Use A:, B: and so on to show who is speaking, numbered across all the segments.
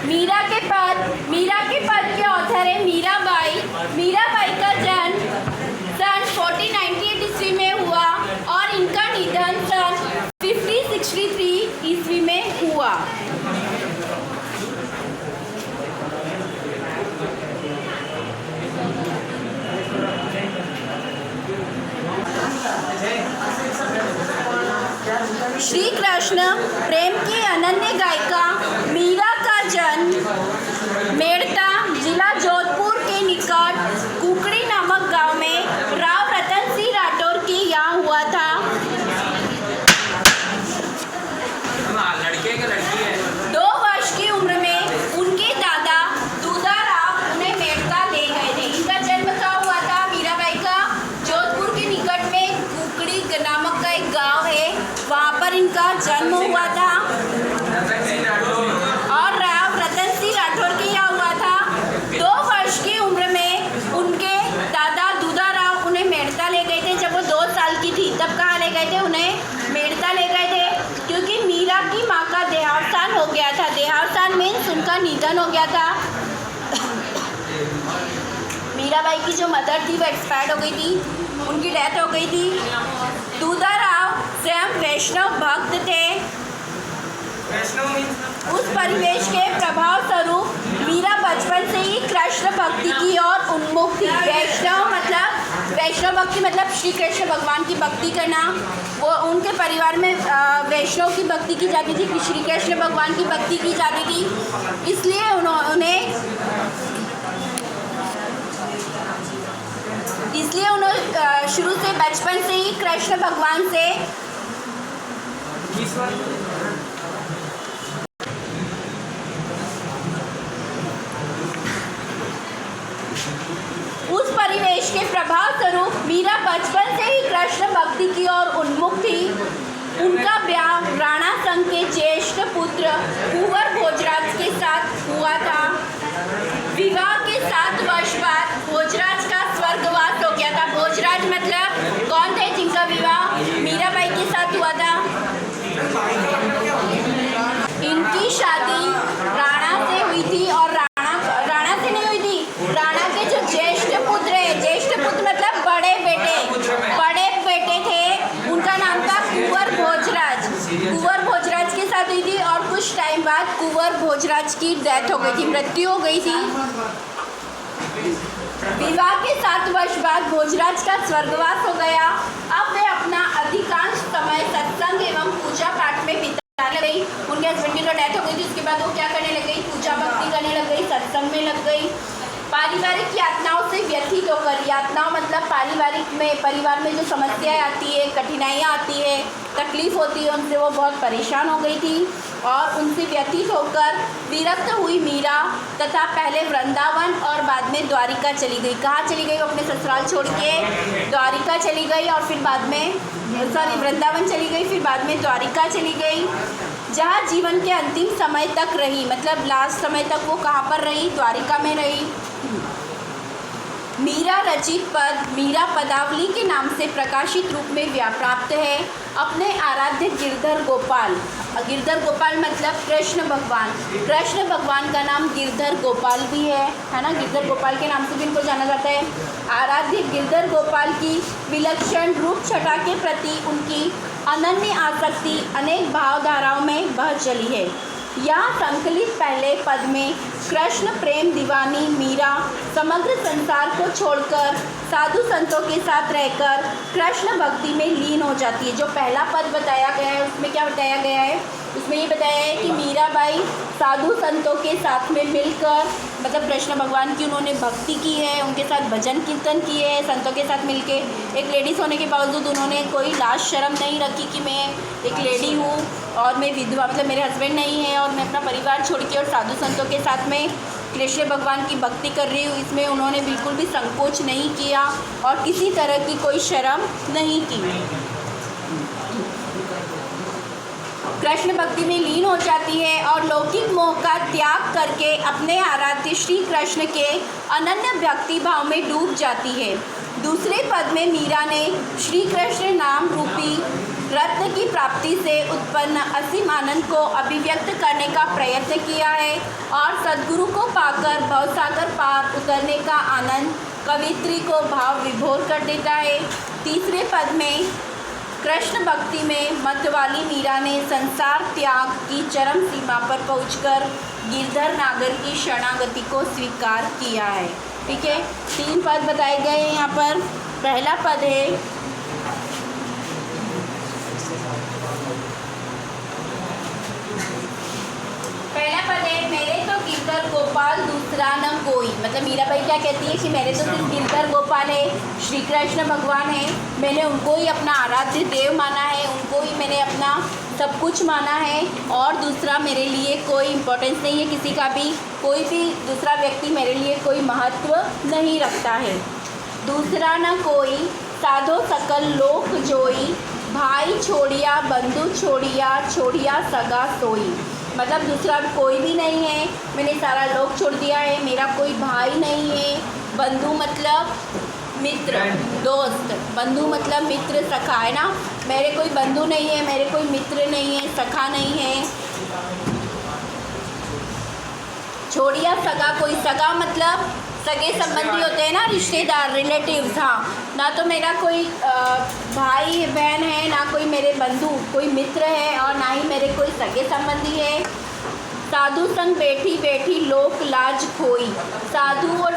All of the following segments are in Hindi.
A: मीरा के पद के ऑथर है मीराबाई। मीराबाई का जन्म सन 1498 ईस्वी में हुआ और इनका निधन सन 1563 ईस्वी में हुआ। श्री कृष्ण प्रेम की अनन्य गायिका मीरा का जन्म मेड़ता जिला जोधपुर के निकट कुकड़ी नामक गांव में राव रतन सिंह राठौर के यहाँ हुआ था।
B: लड़के के लड़की है।
A: 2 वर्ष की उम्र में उनके दादा दूधाराव उन्हें मेड़ता ले गए थे। इनका जन्म कहाँ हुआ था? मीराबाई का जोधपुर के निकट में कुकड़ी नामक का एक गांव है, वहाँ पर इनका जन्म हुआ था और राव रतन सिंह राठौर के यहाँ हुआ था। 2 वर्ष की उम्र में उनके दादा दूधाराव उन्हें मेड़ता ले गए थे। जब वो 2 साल की थी तब कहाँ ले गए थे? उन्हें मेड़ता ले गए थे, क्योंकि मीरा की माँ का देहावसान हो गया था। देहावसान मीन्स उनका निधन हो गया था। मीराबाई की जो मदर थी वो एक्सपायर्ड हो गई थी, उनकी डेथ हो गई थी। दूधाराव स्वयं वैष्णव भक्त थे। उस परिवेश के प्रभाव स्वरूप मीरा बचपन से ही कृष्ण भक्ति की ओर उन्मुख थी। वैष्णव भक्ति मतलब श्री कृष्ण भगवान की भक्ति करना। वो उनके परिवार में वैष्णव की भक्ति की जाती थी, श्री कृष्ण भगवान की भक्ति की जाती थी। इसलिए उन्होंने शुरू से बचपन से ही कृष्ण भगवान से उस परिवेश के प्रभाव स्वरूप मीरा बचपन से ही कृष्ण भक्ति की ओर उन्मुख थी। उनका ब्याह राणा संघ के ज्येष्ठ पुत्र कुंवर भोजराज के साथ हुआ था। विवाह के 7 वर्ष बाद भोजराज का स्वर्गवास हो गया था। भोजराज मतलब कौन थे जिनका विवाह मीराबाई के साथ हुआ था? इनकी शादी राणा से हुई थी और राणा से नहीं हुई थी, राणा के जो ज्येष्ठ पुत्र है, ज्येष्ठ पुत्र मतलब बड़े बेटे थे, उनका नाम था कुंवर भोजराज। कुंवर भोजराज के साथ हुई थी और कुछ टाइम बाद कुंवर भोजराज की डेथ हो गई थी, मृत्यु हो गई थी। विवाह के 7 वर्ष बाद भोजराज का स्वर्गवास हो गया। अब वे अपना अधिकांश समय सत्संग एवं पूजा पाठ में बिताने लगी। उनके हस्बैंड की तो डेथ हो गई थी, उसके बाद वो क्या करने लग गई? पूजा भक्ति करने लग गई, सत्संग में लग गई। पारिवारिक यातनाओं से व्यथित होकर, यातनाओं मतलब परिवार में जो समस्याएं आती है, कठिनाइयाँ आती है, तकलीफ होती है, उनसे वो बहुत परेशान हो गई थी और उनसे व्यथित होकर विरक्त हुई मीरा तथा पहले वृंदावन और बाद में द्वारिका चली गई। कहाँ चली गई? अपने ससुराल छोड़ के द्वारिका चली गई और फिर बाद में वृंदावन चली गई, फिर बाद में द्वारिका चली गई, जहाँ जीवन के अंतिम समय तक रही। मतलब लास्ट समय तक वो कहाँ पर रही? द्वारिका में रही। मीरा रचित पद मीरा पदावली के नाम से प्रकाशित रूप में प्राप्त है। अपने आराध्य गिरधर गोपाल मतलब कृष्ण भगवान का नाम गिरधर गोपाल भी है ना? गिरधर गोपाल के नाम से भी इनको जाना जाता है। आराध्य गिरधर गोपाल की विलक्षण रूप छटा के प्रति उनकी अनन्य आसक्ति अनेक भावधाराओं में बह चली है। यहाँ संकलित पहले पद में कृष्ण प्रेम दीवानी मीरा समग्र संसार को छोड़कर साधु संतों के साथ रहकर कृष्ण भक्ति में लीन हो जाती है। जो पहला पद बताया गया है उसमें क्या बताया गया है? उसमें ये बताया है कि मीराबाई साधु संतों के साथ में मिलकर मतलब कृष्ण भगवान की उन्होंने भक्ति की है, उनके साथ भजन कीर्तन किए है, संतों के साथ मिलके। एक लेडीज़ होने के बावजूद उन्होंने कोई लाज शर्म नहीं रखी कि मैं एक लेडी हूँ और मैं विधवा मतलब मेरे हस्बैंड नहीं है और मैं अपना परिवार छोड़ के और साधु संतों के साथ में कृष्ण भगवान की भक्ति कर रही हूँ। इसमें उन्होंने बिल्कुल भी संकोच नहीं किया और किसी तरह की कोई शर्म नहीं की। कृष्ण भक्ति में लीन हो जाती है और लौकिक मोह का त्याग करके अपने आराध्य श्री कृष्ण के अनन्य भक्ति भाव में डूब जाती है। दूसरे पद में मीरा ने श्री कृष्ण नाम रूपी रत्न की प्राप्ति से उत्पन्न असीम आनंद को अभिव्यक्त करने का प्रयत्न किया है और सद्गुरु को पाकर भवसागर पार उतरने का आनंद कवित्री को भाव विभोर कर देता है। तीसरे पद में कृष्ण भक्ति में मत वाली मीरा ने संसार त्याग की चरम सीमा पर पहुंचकर गिरधर नागर की शरणागति को स्वीकार किया है। ठीक है, 3 पद बताए गए हैं यहाँ पर। पहला पद है मेरे तो गिरधर गोपाल दूसरा न कोई। मतलब मीराबाई क्या कहती है कि मेरे तो सिर्फ गिरधर गोपाल है, श्री कृष्ण भगवान है, मैंने उनको ही अपना आराध्य देव माना है, उनको ही मैंने अपना सब कुछ माना है और दूसरा मेरे लिए कोई इम्पोर्टेंस नहीं है, किसी का भी कोई भी दूसरा व्यक्ति मेरे लिए कोई महत्व नहीं रखता है। दूसरा न कोई साधो सकल लोक जोई, भाई छोड़िया बंधु छोड़िया छोड़िया सगा सोई। मतलब दूसरा कोई भी नहीं है, मैंने सारा लोक छोड़ दिया है, मेरा कोई भाई नहीं है। बंधु मतलब मित्र, दोस्त, बंधु मतलब मित्र, सखा है ना। मेरे कोई बंधु नहीं है, मेरे कोई मित्र नहीं है, सखा नहीं है। छोड़िया सगा, कोई सगा मतलब सगे संबंधी होते हैं ना, रिश्तेदार, रिलेटिव्स। हाँ, ना तो मेरा कोई भाई बहन है, ना कोई मेरे बंधु कोई मित्र है और ना ही मेरे कोई सगे संबंधी है। साधु संग बैठी बैठी लोक लाज खोई। साधु और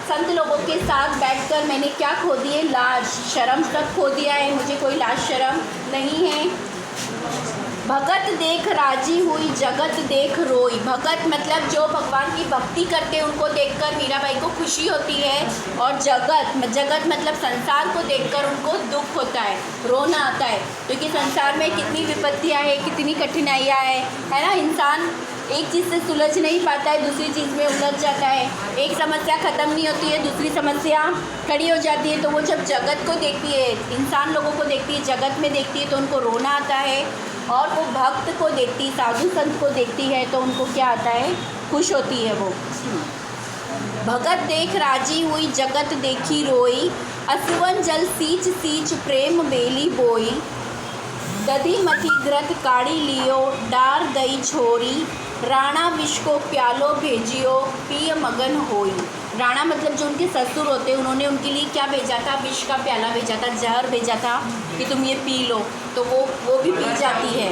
A: संत लोगों के साथ बैठकर मैंने क्या खो दिए? लाज, शर्म तक खो दिया है, मुझे कोई लाज शर्म नहीं है। भगत देख राजी हुई जगत देख रोई। भगत मतलब जो भगवान की भक्ति करते हैं उनको देखकर मीराबाई को खुशी होती है और जगत मतलब संसार को देखकर उनको दुख होता है, रोना आता है, क्योंकि संसार में कितनी विपत्तियां हैं, कितनी कठिनाइयां हैं, है ना। इंसान एक चीज़ से सुलझ नहीं पाता है, दूसरी चीज़ में उलझ जाता है। एक समस्या ख़त्म नहीं होती है, दूसरी समस्या खड़ी हो जाती है। तो वो जब जगत को देखती है, इंसान लोगों को देखती है, जगत में देखती है, तो उनको रोना आता है। और वो भक्त को देखती, साधु संत को देखती है तो उनको क्या आता है? खुश होती है वो। भगत देख राजी हुई जगत देखी रोई, असुवन जल सींच सींच प्रेम बेली बोई। दधी मथी ग्रत काढ़ी लियो डार दई छोरी, राणा विष को प्यालो भेजियो पिय मगन होई। राणा मतलब जो उनके ससुर होते हैं, उन्होंने उनके लिए क्या भेजा था? विष का प्याला भेजा था, जहर भेजा था कि तुम ये पी लो। तो वो भी पी जाती है,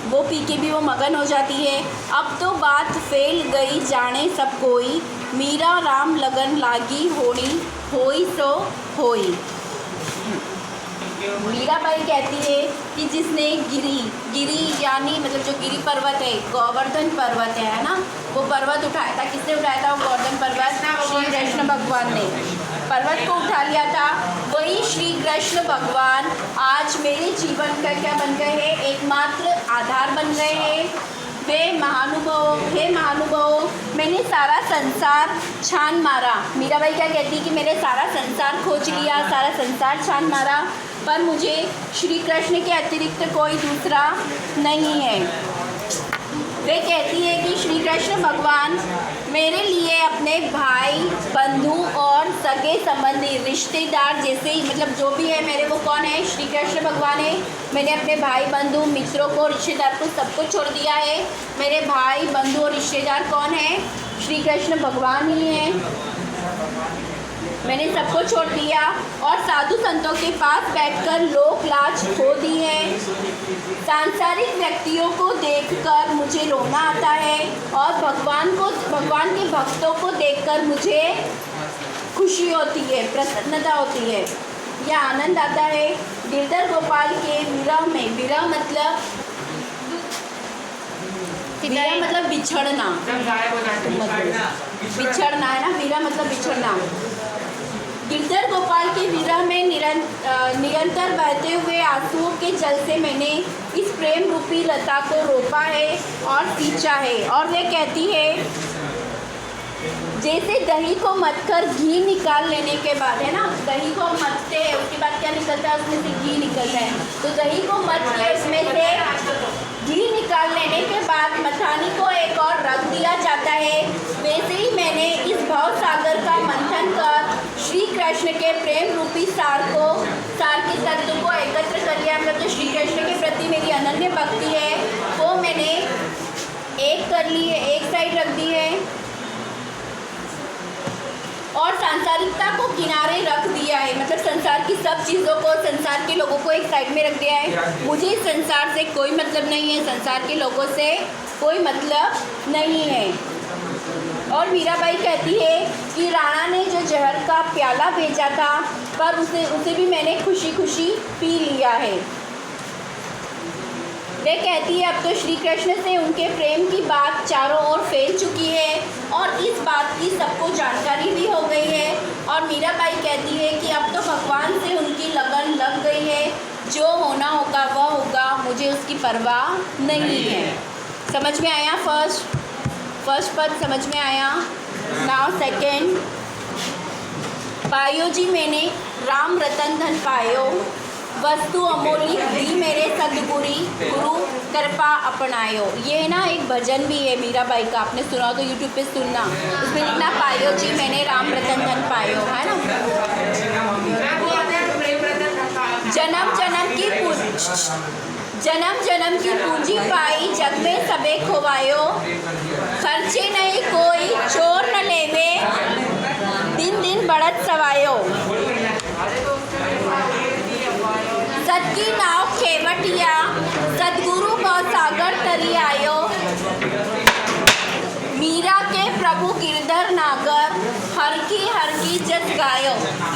A: वो पी के भी वो मगन हो जाती है। अब तो बात फैल गई जाने सब कोई, मीरा राम लगन लागी होनी होई सो होई। मीराबाई कहती है कि जिसने गिरी यानी मतलब जो गिरी पर्वत है, गोवर्धन पर्वत है ना, वो पर्वत उठाया था। किसने उठाया था? वो गोवर्धन पर्वत श्री कृष्ण भगवान ने पर्वत को उठा लिया था। वही श्री कृष्ण भगवान आज मेरे जीवन का क्या बन गए हैं? एकमात्र आधार बन गए हैं। हे महानुभाव, मैंने सारा संसार छान मारा। मीराबाई क्या कहती कि मैंने सारा संसार खोज लिया, सारा संसार छान मारा, पर मुझे श्री कृष्ण के अतिरिक्त कोई दूसरा नहीं है। वे कहती है कि श्री कृष्ण भगवान मेरे लिए अपने भाई, बंधु और सगे संबंधी, रिश्तेदार जैसे ही, मतलब जो भी है मेरे, वो कौन है? श्री कृष्ण भगवान है। मैंने अपने भाई, बंधु, मित्रों को, रिश्तेदार को, सबको छोड़ दिया है। मेरे भाई, बंधु और रिश्तेदार कौन है? श्री कृष्ण भगवान ही हैं। मैंने सबको छोड़ दिया और साधु संतों के पास बैठकर लोक लाज खो दी है। सांसारिक व्यक्तियों को देखकर मुझे रोना आता है और भगवान के भक्तों को देखकर मुझे खुशी होती है, प्रसन्नता होती है, या आनंद आता है। गिरधर गोपाल के विरह में, विरह मतलब बिछड़ना, बिछड़ना है ना, विरह मतलब बिछड़ना। गिरधर गोपाल के विरह में निरंतर बहते हुए आंसुओं के जल से मैंने इस प्रेम रूपी लता को रोपा है और सींचा है। और वे कहती है, जैसे दही को मथकर घी निकाल लेने के बाद, है ना, दही को मथते हैं, उसके बाद क्या निकलता है? उसमें से घी निकलता है। तो दही को मथ के उसमें से घी निकाल लेने के बाद मथानी को एक और रख दिया जाता है। वैसे ही मैंने इस भव सागर का मंथन कर श्री कृष्ण के प्रेम रूपी सार के तत्व को एकत्र कर लिया, मतलब जो श्री कृष्ण के प्रति मेरी अनन्य भक्ति है वो मैंने एक कर ली है, एक साइड रख दी है और सांसारिकता को किनारे रख दिया है। मतलब संसार की सब चीज़ों को, संसार के लोगों को एक साइड में रख दिया है। मुझे इस संसार से कोई मतलब नहीं है, संसार के लोगों से कोई मतलब नहीं है। और मीराबाई कहती है कि राणा ने जो जहर का प्याला भेजा था पर उसे भी मैंने खुशी खुशी पी लिया है। वे कहती है अब तो श्री कृष्ण से उनके प्रेम की बात चारों ओर फैल चुकी है और इस बात की सबको जानकारी भी हो गई है। और मीराबाई कहती है कि अब तो भगवान से उनकी लगन लग गई है, जो होना होगा वह होगा, मुझे उसकी परवाह नहीं है। समझ में आया? फर्स्ट पद समझ में आया? Now second. पायो जी मैंने राम रतन धन पायो, वस्तु अमोली दी मेरे सदगुरु कृपा अपनायो। ये ना एक भजन भी है मीराबाई का, आपने सुना तो यूट्यूब पे सुनना। उसमें लिखना पायो जी मैंने राम रतन धन पायो, है ना। जन्म जन्म की पूंजी पाई, जग में सबे खोवायो, खर्चे नहीं कोई चोर न लेवे, दिन दिन बढ़त सवायो। सत की नाव खेवटिया, सदगुरु भव सागर तरी आयो, मीरा के प्रभु गिरधर नागर, हर की जस गायो।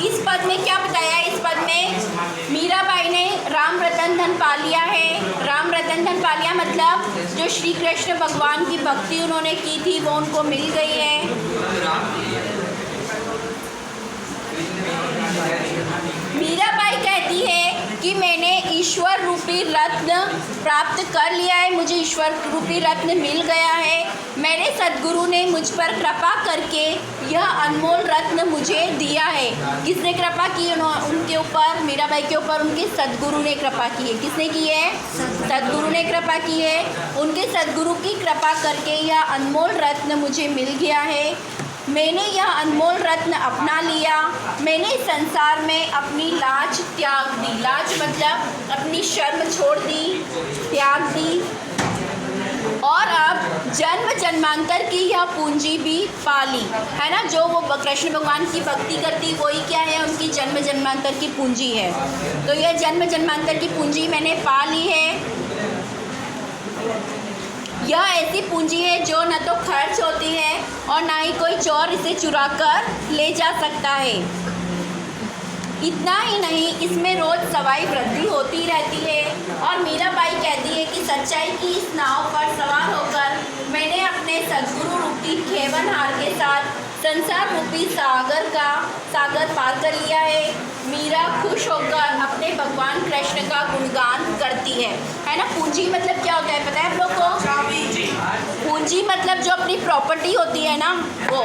A: इस पद में क्या बताया? इस पद में मीराबाई ने राम रतन धन पा लिया है। राम रतन धन पा लिया मतलब जो श्री कृष्ण भगवान की भक्ति उन्होंने की थी वो उनको मिल गई है। मीराबाई कहती है कि मैंने ईश्वर रूपी रत्न प्राप्त कर लिया है, मुझे ईश्वर रूपी रत्न मिल गया है। मेरे सद्गुरु ने मुझ पर कृपा करके यह अनमोल रत्न मुझे दिया है। किसने कृपा की? उनके ऊपर, मीराबाई के ऊपर उनके सद्गुरु ने कृपा की है। किसने की है? सद्गुरु ने कृपा की है। उनके सद्गुरु की कृपा करके यह अनमोल रत्न मुझे मिल गया है। मैंने यह अनमोल रत्न अपना लिया। मैंने संसार में अपनी लाज त्याग दी। लाज मतलब अपनी शर्म छोड़ दी, त्याग दी, और अब जन्म जन्मांतर की यह पूंजी भी पाली, है ना। जो वो कृष्ण भगवान की भक्ति करती वही क्या है? उनकी जन्म जन्मांतर की पूंजी है। तो यह जन्म जन्मांतर की पूंजी मैंने पा ली है। यह ऐसी पूंजी है जो न तो खर्च होती है और ना ही कोई चोर इसे चुरा कर ले जा सकता है। इतना ही नहीं, इसमें रोज़ सवाई वृद्धि होती रहती है। और मीराबाई कहती है कि सच्चाई की इस नाव पर सवार होकर मैंने अपने सद्गुरु रूपी खेवनहार के साथ संसार रूपी सागर पार कर लिया है। मीरा खुश होकर अपने भगवान कृष्ण का गुणगान करती है ना। पूंजी मतलब क्या होता है पता है आप लोग को? पूंजी मतलब जो अपनी प्रॉपर्टी होती है ना वो,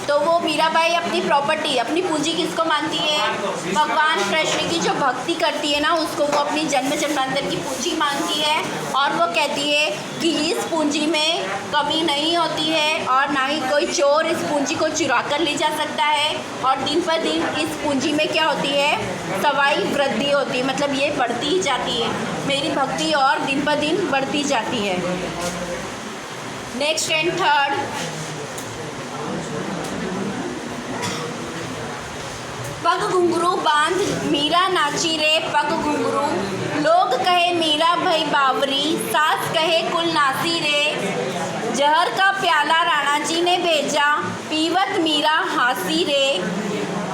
A: तो वो मीराबाई अपनी प्रॉपर्टी, अपनी पूंजी किसको मानती है? भगवान कृष्ण की जो भक्ति करती है ना उसको वो अपनी जन्म जन्मांतर की पूंजी मानती है। और वो कहती है कि इस पूंजी में कमी नहीं होती है और ना ही कोई चोर इस पूंजी को चुरा कर ले जा सकता है। और दिन पर दिन इस पूंजी में क्या होती है? सवाई वृद्धि होती है, मतलब ये बढ़ती ही जाती है। मेरी भक्ति और दिन पर दिन बढ़ती जाती है। Next and third. पग घुंघरू बांध मीरा नाची रे पग घुंघरू, लोग कहे मीरा भई बावरी, सास कहे कुल नासी रे, जहर का प्याला राणा जी ने भेजा, पीवत मीरा हासी रे,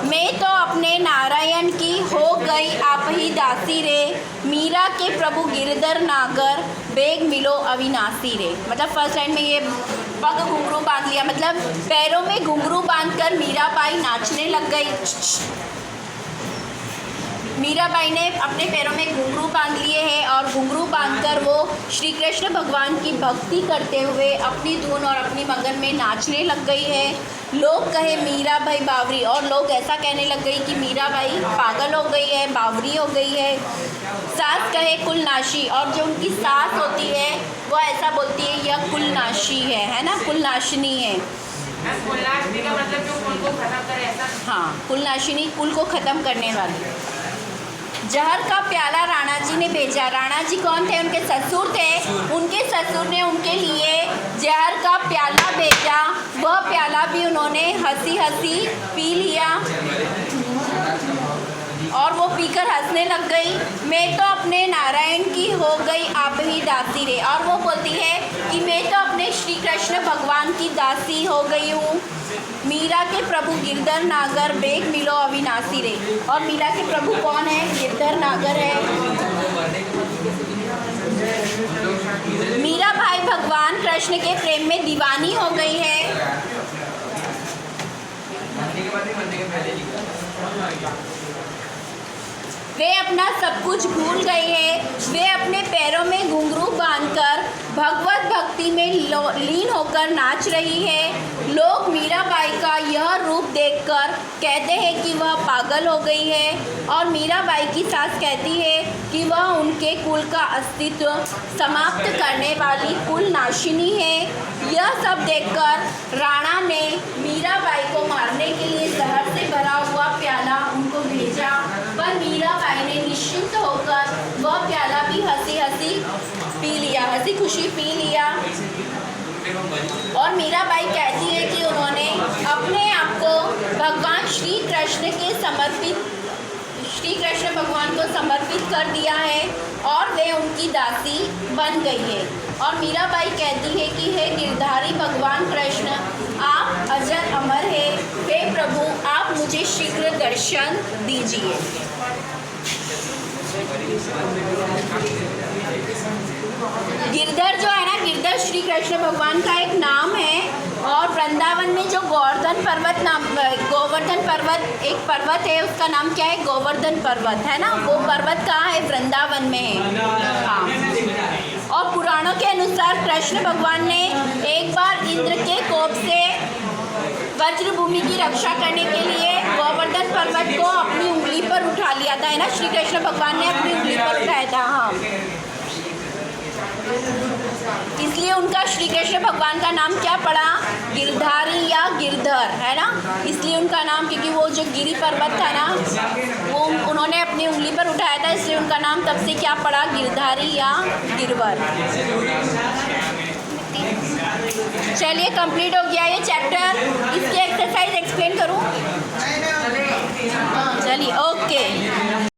A: मैं तो अपने नारायण की हो गई आप ही दासी रे, मीरा के प्रभु गिरधर नागर, बेग मिलो अविनाशी रे। मतलब फर्स्ट लाइन में ये पग घुंघरू बांध लिया, मतलब पैरों में घुंघरू बांधकर मीराबाई नाचने लग गई। मीराबाई ने अपने पैरों में घुंघरू बांध लिए हैं और घुंघरू बांधकर वो श्री कृष्ण भगवान की भक्ति करते हुए अपनी धुन और अपनी मगन में नाचने लग गई है। लोग कहे मीरा भाई बावरी, और लोग ऐसा कहने लग गई कि मीराबाई पागल हो गई है, बावरी हो गई है। सास कहे कुलनाशी, और जो उनकी सास होती है वो ऐसा बोलती है यह कुलनाशी है ना, कुलनाशिनी है।
B: कुलनाशिनी का मतलब जो कुल को खत्म करे ऐसा?
A: हाँ, कुलनाशिनी कुल को ख़त्म करने वाली। जहर का प्याला राणा जी ने भेजा। राणा जी कौन थे? उनके ससुर थे। उनके ससुर ने उनके लिए जहर का प्याला भेजा। वह प्याला भी उन्होंने हंसी हंसी पी लिया और वो पीकर हंसने लग गई। मैं तो अपने नारायण की हो गई आप ही दासी रे। और वो बोलती है कि मैं तो अपने श्री कृष्ण भगवान की दासी हो गई हूँ। मीरा के प्रभु गिरधर नागर बेग मिलो अविनाशी रे। और मीरा के प्रभु कौन है? गिरधर नागर है। मीरा भाई भगवान कृष्ण के प्रेम में दीवानी हो गई है। वे अपना सब कुछ भूल गई है। वे अपने पैरों में घुंघरू बांधकर भगवत भक्ति में लीन होकर नाच रही है। लोग मीराबाई का यह रूप देखकर कहते हैं कि वह पागल हो गई है और मीराबाई की सास कहती है कि वह उनके कुल का अस्तित्व समाप्त करने वाली कुल नाशिनी है। यह सब देखकर राणा ने मीराबाई को मारने के लिए जहर से भरा हुआ प्याला उनको भेजा, पर मीराबाई ने निश्चिंत होकर वह प्याला भी हंसी हंसी पी लिया, हंसी खुशी पी लिया। और मीराबाई कहती है कि उन्होंने अपने आप को भगवान श्री कृष्ण के श्री कृष्ण भगवान को समर्पित कर दिया है और वे उनकी दासी बन गई है। और मीराबाई कहती है कि हे गिरधारी भगवान कृष्ण, आप अजर अमर है। हे प्रभु, आप मुझे शीघ्र दर्शन दीजिए। गिरधर जो है ना, गिरधर श्री कृष्ण भगवान का एक नाम है। और वृंदावन में जो गोवर्धन पर्वत एक पर्वत है, उसका नाम क्या है? गोवर्धन पर्वत है ना। वो पर्वत कहाँ है? वृंदावन में है। हाँ। और पुराणों के अनुसार कृष्ण भगवान ने एक बार इंद्र के कोप से वज्रभूमि की रक्षा करने के लिए गोवर्धन पर्वत को अपनी उंगली पर उठा लिया था, है ना। श्री कृष्ण भगवान ने अपनी उंगली पर उठाया था। हाँ, इसलिए उनका श्री कृष्ण भगवान का नाम क्या पड़ा? गिरधारी या गिरधर, है ना। इसलिए उनका नाम, क्योंकि वो जो गिरी पर्वत था ना, वो उन्होंने अपनी उंगली पर उठाया था, इसलिए उनका नाम तब से क्या पड़ा? गिरधारी या गिरवर। चलिए, कंप्लीट हो गया ये चैप्टर। इसकी एक्सरसाइज एक्सप्लेन करूँ? चलिए, ओके।